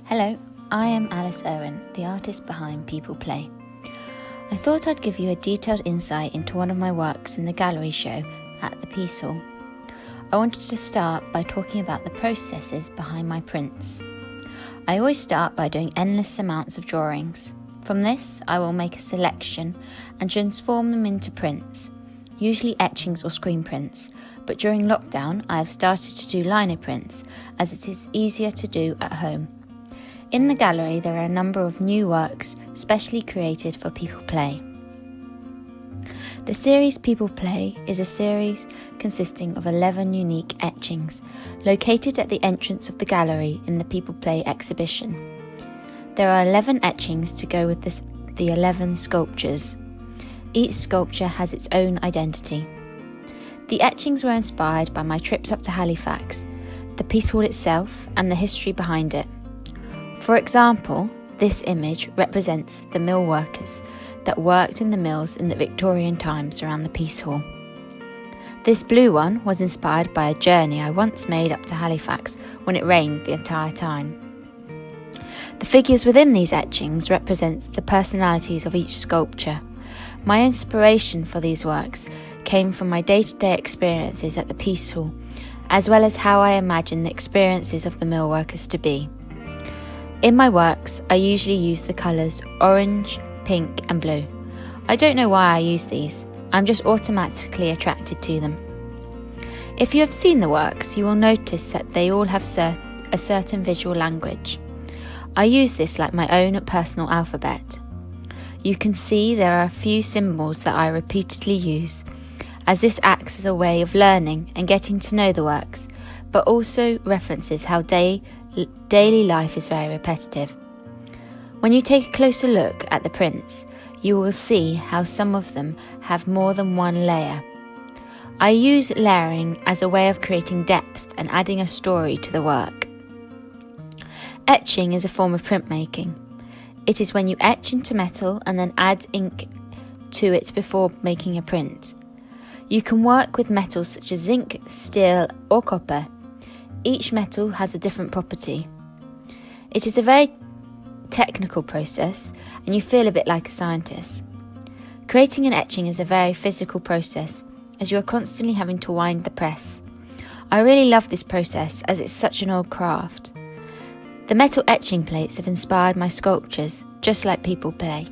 Hello, I am Alice Owen, the artist behind People Play. I thought I'd give you a detailed insight into one of my works in the gallery show at the Peace Hall. I wanted to start by talking about the processes behind my prints. I always start by doing endless amounts of drawings. From this, I will make a selection and transform them into prints, usually etchings or screen prints, but during lockdown I have started to do lino prints as it is easier to do at home. In the gallery there are a number of new works specially created for People Play. The series People Play is a series consisting of 11 unique etchings located at the entrance of the gallery in the People Play exhibition. There are 11 etchings to go with the 11 sculptures. Each sculpture has its own identity. The etchings were inspired by my trips up to Halifax, the Peace Hall itself and the history behind it. For example, this image represents the mill workers that worked in the mills in the Victorian times around the Peace Hall. This blue one was inspired by a journey I once made up to Halifax when it rained the entire time. The figures within these etchings represent the personalities of each sculpture. My inspiration for these works came from my day-to-day experiences at the Peace Hall, as well as how I imagine the experiences of the mill workers to be. In my works, I usually use the colours orange, pink and blue. I don't know why I use these, I'm just automatically attracted to them. If you have seen the works, you will notice that they all have a certain visual language. I use this like my own personal alphabet. You can see there are a few symbols that I repeatedly use, as this acts as a way of learning and getting to know the works, but also references how daily life is very repetitive. When you take a closer look at the prints, you will see how some of them have more than one layer. I use layering as a way of creating depth and adding a story to the work. Etching is a form of printmaking. It is when you etch into metal and then add ink to it before making a print. You can work with metals such as zinc, steel or copper. Each metal has a different property. It is a very technical process and you feel a bit like a scientist. Creating an etching is a very physical process as you are constantly having to wind the press. I really love this process as it's such an old craft. The metal etching plates have inspired my sculptures, just like People Play.